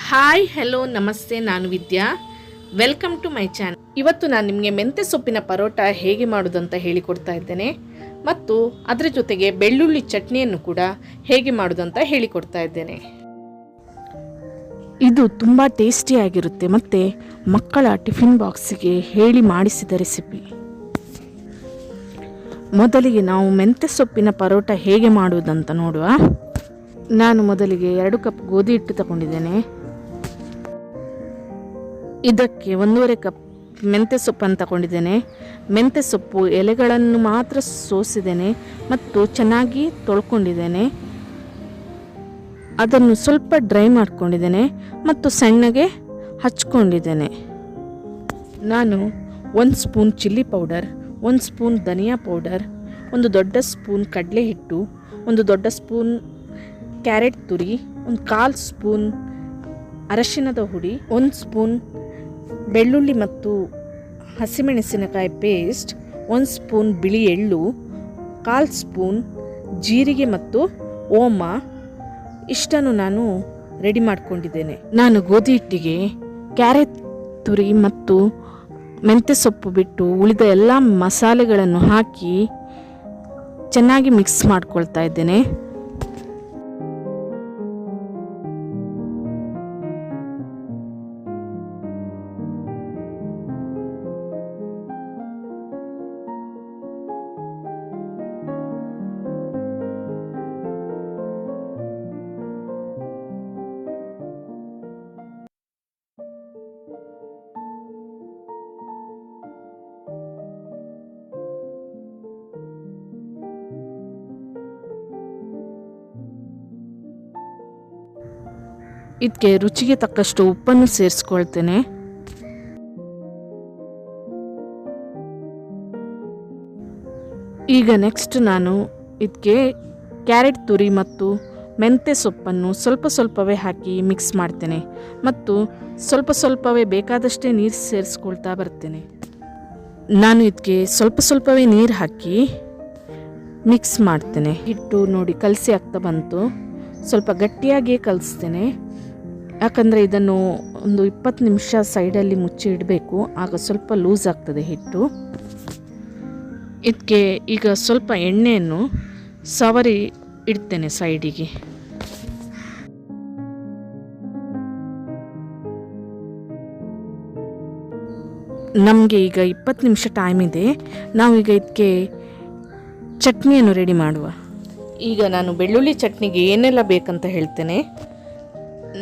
Hi hello ನಮಸ್ತೆ, ನಾನು Vidya. Welcome to my channel. ಇವತ್ತು ನಾನು ನಿಮಗೆ ಮೆಂತ್ಯ ಸೊಪ್ಪಿನ ಪರೋಟ ಹೇಗೆ ಮಾಡೋದು ಅಂತ ಹೇಳಿಕೊಡ್ತಾ ಇದ್ದೇನೆ ಮತ್ತು ಅದರ ಜೊತೆಗೆ ಬೆಳ್ಳುಳ್ಳಿ ಚಟ್ನಿಯನ್ನು ಕೂಡ ಹೇಗೆ ಮಾಡೋದು ಅಂತ ಹೇಳಿಕೊಡ್ತಾ ಇದ್ದೇನೆ. ಇದು ತುಂಬ ಟೇಸ್ಟಿಯಾಗಿರುತ್ತೆ ಮತ್ತು ಮಕ್ಕಳ ಟಿಫಿನ್ ಬಾಕ್ಸಿಗೆ ಹೇಳಿ ಮಾಡಿಸಿದ ರೆಸಿಪಿ. ಮೊದಲಿಗೆ ನಾವು ಮೆಂತ್ಯ ಸೊಪ್ಪಿನ ಪರೋಟ ಹೇಗೆ ಮಾಡುವುದಂತ ನೋಡುವ. ನಾನು ಮೊದಲಿಗೆ 2 ಕಪ್ ಗೋಧಿ ಹಿಟ್ಟು ತಗೊಂಡಿದ್ದೇನೆ. ಇದಕ್ಕೆ 1.5 ಕಪ್ ಮೆಂತ್ಯ ಸೊಪ್ಪನ್ನು ತಗೊಂಡಿದ್ದೇನೆ. ಮೆಂತ್ಯ ಸೊಪ್ಪು ಎಲೆಗಳನ್ನು ಮಾತ್ರ ಸೋಸಿದ್ದೇನೆ ಮತ್ತು ಚೆನ್ನಾಗಿ ತೊಳ್ಕೊಂಡಿದ್ದೇನೆ. ಅದನ್ನು ಸ್ವಲ್ಪ ಡ್ರೈ ಮಾಡ್ಕೊಂಡಿದ್ದೇನೆ ಮತ್ತು ಸಣ್ಣಗೆ ಹಚ್ಕೊಂಡಿದ್ದೇನೆ. ನಾನು 1 ಸ್ಪೂನ್ ಚಿಲ್ಲಿ ಪೌಡರ್, 1 ಸ್ಪೂನ್ ಧನಿಯಾ ಪೌಡರ್, 1 ದೊಡ್ಡ ಸ್ಪೂನ್ ಕಡಲೆ ಹಿಟ್ಟು, 1 ದೊಡ್ಡ ಸ್ಪೂನ್ ಕ್ಯಾರೆಟ್ ತುರಿ, 1/4 ಸ್ಪೂನ್ ಅರಶಿನದ ಹುಡಿ, 1 ಸ್ಪೂನ್ ಬೆಳ್ಳುಳ್ಳಿ ಮತ್ತು ಹಸಿಮೆಣಸಿನಕಾಯಿ ಪೇಸ್ಟ್, 1 ಸ್ಪೂನ್ ಬಿಳಿ ಎಳ್ಳು, 1/4 ಸ್ಪೂನ್ ಜೀರಿಗೆ ಮತ್ತು ಓಮ, ಇಷ್ಟನ್ನು ನಾನು ರೆಡಿ ಮಾಡ್ಕೊಂಡಿದ್ದೇನೆ. ನಾನು ಗೋಧಿ ಹಿಟ್ಟಿಗೆ ಕ್ಯಾರೆಟ್ ತುರಿ ಮತ್ತು ಮೆಂತ್ಯ ಸೊಪ್ಪು ಬಿಟ್ಟು ಉಳಿದ ಎಲ್ಲ ಮಸಾಲೆಗಳನ್ನು ಹಾಕಿ ಚೆನ್ನಾಗಿ ಮಿಕ್ಸ್ ಮಾಡ್ಕೊಳ್ತಾ ಇದ್ದೇನೆ. ಇದಕ್ಕೆ ರುಚಿಗೆ ತಕ್ಕಷ್ಟು ಉಪ್ಪನ್ನು ಸೇರಿಸ್ಕೊಳ್ತೇನೆ. ಈಗ ನೆಕ್ಸ್ಟ್ ನಾನು ಇದಕ್ಕೆ ಕ್ಯಾರೆಟ್ ತುರಿ ಮತ್ತು ಮೆಂತ್ಯ ಸೊಪ್ಪನ್ನು ಸ್ವಲ್ಪವೇ ಹಾಕಿ ಮಿಕ್ಸ್ ಮಾಡ್ತೇನೆ ಮತ್ತು ಸ್ವಲ್ಪವೇ ಬೇಕಾದಷ್ಟೇ ನೀರು ಸೇರಿಸ್ಕೊಳ್ತಾ ಬರ್ತೇನೆ. ನಾನು ಇದಕ್ಕೆ ಸ್ವಲ್ಪವೇ ನೀರು ಹಾಕಿ ಮಿಕ್ಸ್ ಮಾಡ್ತೇನೆ. ಹಿಟ್ಟು ನೋಡಿ ಕಲಸಿ ಆಗ್ತಾ ಬಂತು. ಸ್ವಲ್ಪ ಗಟ್ಟಿಯಾಗಿಯೇ ಕಲಿಸ್ತೇನೆ, ಯಾಕಂದರೆ ಇದನ್ನು ಒಂದು 20 ನಿಮಿಷ ಸೈಡಲ್ಲಿ ಮುಚ್ಚಿ ಇಡಬೇಕು, ಆಗ ಸ್ವಲ್ಪ ಲೂಸ್ ಆಗ್ತದೆ ಹಿಟ್ಟು. ಇದಕ್ಕೆ ಈಗ ಸ್ವಲ್ಪ ಎಣ್ಣೆಯನ್ನು ಸವರಿ ಇಡ್ತೇನೆ ಸೈಡಿಗೆ. ನಮಗೆ ಈಗ 20 ನಿಮಿಷ ಟೈಮ್ ಇದೆ. ನಾವೀಗ ಇದಕ್ಕೆ ಚಟ್ನಿಯನ್ನು ರೆಡಿ ಮಾಡುವ. ಈಗ ನಾನು ಬೆಳ್ಳುಳ್ಳಿ ಚಟ್ನಿಗೆ ಏನೆಲ್ಲ ಬೇಕಂತ ಹೇಳ್ತೇನೆ.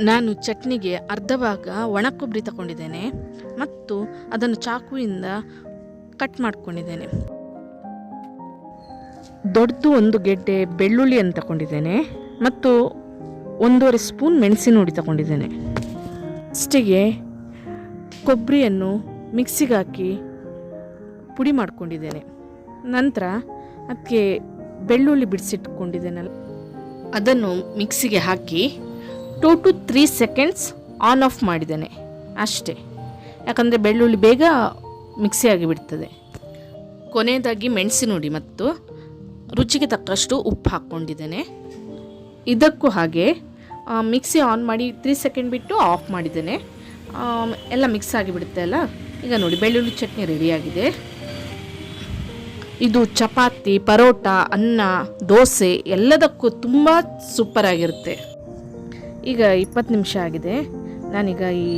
ನಾನು ಚಟ್ನಿಗೆ ಅರ್ಧ ಭಾಗ ಒಣ ಕೊಬ್ಬರಿ ತಗೊಂಡಿದ್ದೇನೆ ಮತ್ತು ಅದನ್ನು ಚಾಕುವಿಂದ ಕಟ್ ಮಾಡ್ಕೊಂಡಿದ್ದೇನೆ. ದೊಡ್ಡದು 1 ಗೆಡ್ಡೆ ಬೆಳ್ಳುಳ್ಳಿಯನ್ನು ತಗೊಂಡಿದ್ದೇನೆ ಮತ್ತು 1.5 ಸ್ಪೂನ್ ಮೆಣಸಿನ ಹುಡಿ ತಗೊಂಡಿದ್ದೇನೆ. ಫಸ್ಟಿಗೆ ಕೊಬ್ಬರಿಯನ್ನು ಮಿಕ್ಸಿಗೆ ಹಾಕಿ ಪುಡಿ ಮಾಡ್ಕೊಂಡಿದ್ದೇನೆ. ನಂತರ ಅದಕ್ಕೆ ಬೆಳ್ಳುಳ್ಳಿ ಬಿಡಿಸಿಟ್ಕೊಂಡಿದ್ದೇನಲ್ಲ ಅದನ್ನು ಮಿಕ್ಸಿಗೆ ಹಾಕಿ 2 to 3 ಸೆಕೆಂಡ್ಸ್ ಆನ್ ಆಫ್ ಮಾಡಿದ್ದೇನೆ ಅಷ್ಟೇ, ಯಾಕಂದರೆ ಬೆಳ್ಳುಳ್ಳಿ ಬೇಗ ಮಿಕ್ಸಿ ಆಗಿಬಿಡ್ತದೆ. ಕೊನೆಯದಾಗಿ ಮೆಣಸಿನ ಹುಡಿ ಮತ್ತು ರುಚಿಗೆ ತಕ್ಕಷ್ಟು ಉಪ್ಪು ಹಾಕ್ಕೊಂಡಿದ್ದೇನೆ. ಇದಕ್ಕೂ ಹಾಗೆ ಮಿಕ್ಸಿ ಆನ್ ಮಾಡಿ 3 ಸೆಕೆಂಡ್ ಬಿಟ್ಟು ಆಫ್ ಮಾಡಿದ್ದೇನೆ. ಎಲ್ಲ ಮಿಕ್ಸ್ ಆಗಿಬಿಡುತ್ತೆ ಅಲ್ಲ. ಈಗ ನೋಡಿ ಬೆಳ್ಳುಳ್ಳಿ ಚಟ್ನಿ ರೆಡಿಯಾಗಿದೆ. ಇದು ಚಪಾತಿ, ಪರೋಟ, ಅನ್ನ, ದೋಸೆ ಎಲ್ಲದಕ್ಕೂ ತುಂಬ ಸೂಪರಾಗಿರುತ್ತೆ. ಈಗ 20 ನಿಮಿಷ ಆಗಿದೆ. ನಾನೀಗ ಈ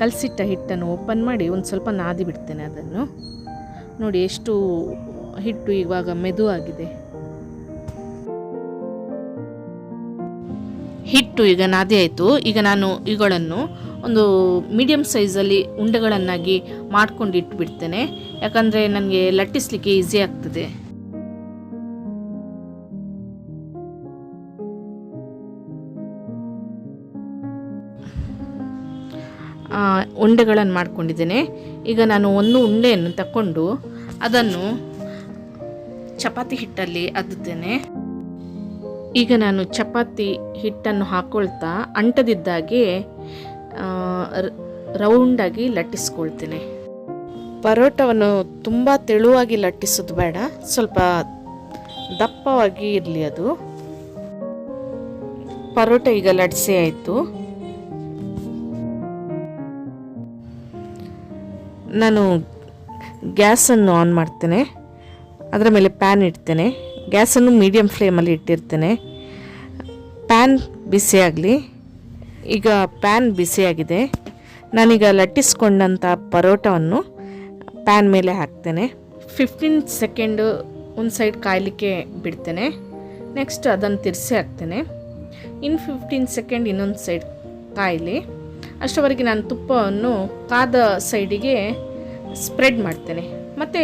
ಕಲಸಿಟ್ಟ ಹಿಟ್ಟನ್ನು ಓಪನ್ ಮಾಡಿ ಒಂದು ಸ್ವಲ್ಪ ನಾದಿ ಬಿಡ್ತೇನೆ. ಅದನ್ನು ನೋಡಿ ಎಷ್ಟು ಹಿಟ್ಟು ಇವಾಗ ಮೆದುವಾಗಿದೆ. ಹಿಟ್ಟು ಈಗ ನಾದಿ ಆಯಿತು. ಈಗ ನಾನು ಇವುಗಳನ್ನು ಒಂದು ಮೀಡಿಯಮ್ ಸೈಜಲ್ಲಿ ಉಂಡೆಗಳನ್ನಾಗಿ ಮಾಡ್ಕೊಂಡು ಇಟ್ಬಿಡ್ತೇನೆ, ಯಾಕಂದರೆ ನನಗೆ ಲಟ್ಟಿಸ್ಲಿಕ್ಕೆ ಈಸಿ ಆಗ್ತದೆ. ಉಂಡೆಗಳನ್ನು ಮಾಡ್ಕೊಂಡಿದ್ದೇನೆ. ಈಗ ನಾನು ಒಂದು ಉಂಡೆಯನ್ನು ತಗೊಂಡು ಅದನ್ನು ಚಪಾತಿ ಹಿಟ್ಟಲ್ಲಿ ಅದ್ದುತ್ತೇನೆ. ಈಗ ನಾನು ಚಪಾತಿ ಹಿಟ್ಟನ್ನು ಹಾಕ್ಕೊಳ್ತಾ ಅಂಟದಿದ್ದಾಗೆ ರೌಂಡಾಗಿ ಲಟ್ಟಿಸ್ಕೊಳ್ತೇನೆ. ಪರೋಟವನ್ನು ತುಂಬ ತೆಳುವಾಗಿ ಲಟ್ಟಿಸೋದು ಬೇಡ, ಸ್ವಲ್ಪ ದಪ್ಪವಾಗಿ ಇರಲಿ ಅದು. ಪರೋಟ ಈಗ ಲಟ್ಸಿ ಆಯಿತು. ನಾನು ಗ್ಯಾಸನ್ನು ಆನ್ ಮಾಡ್ತೇನೆ. ಅದರ ಮೇಲೆ ಪ್ಯಾನ್ ಇಡ್ತೇನೆ. ಗ್ಯಾಸನ್ನು ಮೀಡಿಯಮ್ ಫ್ಲೇಮಲ್ಲಿ ಇಟ್ಟಿರ್ತೇನೆ. ಪ್ಯಾನ್ ಬಿಸಿಯಾಗಲಿ. ಈಗ ಪ್ಯಾನ್ ಬಿಸಿಯಾಗಿದೆ. ನಾನೀಗ ಲಟ್ಟಿಸ್ಕೊಂಡಂಥ ಪರೋಟವನ್ನು ಪ್ಯಾನ್ ಮೇಲೆ ಹಾಕ್ತೇನೆ. 15 ಸೆಕೆಂಡು ಒಂದು ಸೈಡ್ ಕಾಯಲಿಕ್ಕೆ ಬಿಡ್ತೇನೆ. ನೆಕ್ಸ್ಟ್ ಅದನ್ನು ತಿರ್ಸಿ ಹಾಕ್ತೇನೆ. ಇನ್ನು 15 ಸೆಕೆಂಡ್ ಇನ್ನೊಂದು ಸೈಡ್ ಕಾಯಲಿ. ಅಷ್ಟರವರೆಗೆ ನಾನು ತುಪ್ಪವನ್ನು ಕಾದ ಸೈಡಿಗೆ ಸ್ಪ್ರೆಡ್ ಮಾಡ್ತೇನೆ. ಮತ್ತು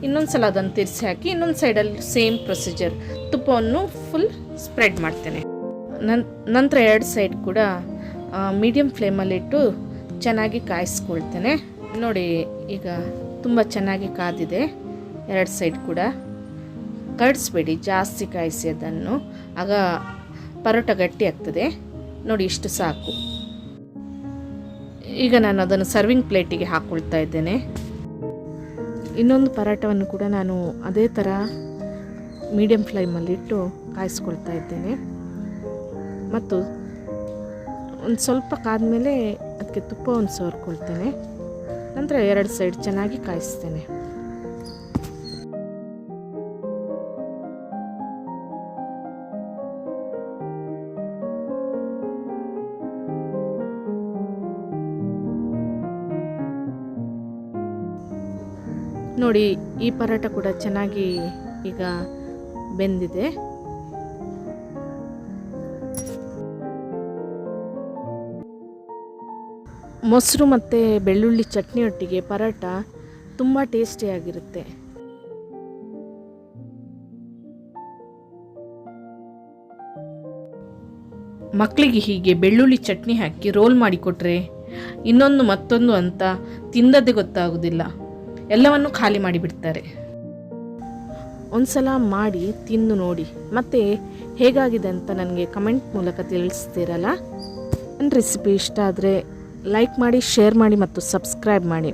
ಇನ್ನೊಂದು ಸಲ ಅದನ್ನು ತಿರ್ಸಿ ಹಾಕಿ ಇನ್ನೊಂದು ಸೈಡಲ್ಲಿ ಸೇಮ್ ಪ್ರೊಸೀಜರ್ ತುಪ್ಪವನ್ನು ಫುಲ್ ಸ್ಪ್ರೆಡ್ ಮಾಡ್ತೇನೆ. ನಂತರ 2 ಸೈಡ್ ಕೂಡ ಮೀಡಿಯಮ್ ಫ್ಲೇಮಲ್ಲಿಟ್ಟು ಚೆನ್ನಾಗಿ ಕಾಯಿಸ್ಕೊಳ್ತೇನೆ. ನೋಡಿ, ಈಗ ತುಂಬ ಚೆನ್ನಾಗಿ ಕಾದಿದೆ. 2 ಸೈಡ್ ಕೂಡ ಕಡಿಸ್ಬೇಡಿ, ಜಾಸ್ತಿ ಕಾಯಿಸಿ ಅದನ್ನು, ಆಗ ಪರೋಟ ಗಟ್ಟಿ ಆಗ್ತದೆ. ನೋಡಿ, ಇಷ್ಟು ಸಾಕು. ಈಗ ನಾನು ಅದನ್ನು ಸರ್ವಿಂಗ್ ಪ್ಲೇಟಿಗೆ ಹಾಕ್ಕೊಳ್ತಾ ಇದ್ದೇನೆ. ಇನ್ನೊಂದು ಪರೋಟವನ್ನು ಕೂಡ ನಾನು ಅದೇ ಥರ ಮೀಡಿಯಮ್ ಫ್ಲೇಮಲ್ಲಿಟ್ಟು ಕಾಯಿಸ್ಕೊಳ್ತಾ ಇದ್ದೇನೆ. ಮತ್ತು ಒಂದು ಸ್ವಲ್ಪ ಕಾದ್ಮೇಲೆ ಅದಕ್ಕೆ ತುಪ್ಪವನ್ನು ಸವರ್ಕೊಳ್ತೇನೆ. ನಂತರ 2 ಸೈಡ್ ಚೆನ್ನಾಗಿ ಕಾಯಿಸ್ತೇನೆ. ನೋಡಿ, ಈ ಪರೋಟ ಕೂಡ ಚೆನ್ನಾಗಿ ಈಗ ಬೆಂದಿದೆ. ಮೊಸರು ಮತ್ತು ಬೆಳ್ಳುಳ್ಳಿ ಚಟ್ನಿಯೊಟ್ಟಿಗೆ ಪರೋಟ ತುಂಬ ಟೇಸ್ಟಿಯಾಗಿರುತ್ತೆ. ಮಕ್ಕಳಿಗೆ ಹೀಗೆ ಬೆಳ್ಳುಳ್ಳಿ ಚಟ್ನಿ ಹಾಕಿ ರೋಲ್ ಮಾಡಿಕೊಟ್ರೆ ಇನ್ನೊಂದು ಮತ್ತೊಂದು ಅಂತ ತಿಂದದ್ದೇ ಗೊತ್ತಾಗೋದಿಲ್ಲ, ಎಲ್ಲವನ್ನು ಖಾಲಿ ಮಾಡಿಬಿಡ್ತಾರೆ. ಒಂದು ಸಲ ಮಾಡಿ ತಿಂದು ನೋಡಿ, ಮತ್ತು ಹೇಗಾಗಿದೆ ಅಂತ ನನಗೆ ಕಮೆಂಟ್ ಮೂಲಕ ತಿಳಿಸ್ತೀರಲ್ಲ. ನನ್ನ ರೆಸಿಪಿ ಇಷ್ಟ ಆದರೆ ಲೈಕ್ ಮಾಡಿ, ಶೇರ್ ಮಾಡಿ ಮತ್ತು ಸಬ್ಸ್ಕ್ರೈಬ್ ಮಾಡಿ.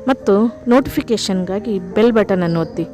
ಮತ್ತು ನೋಟಿಫಿಕೇಷನ್ಗಾಗಿ ಬೆಲ್ ಬಟನನ್ನು ಒತ್ತಿ.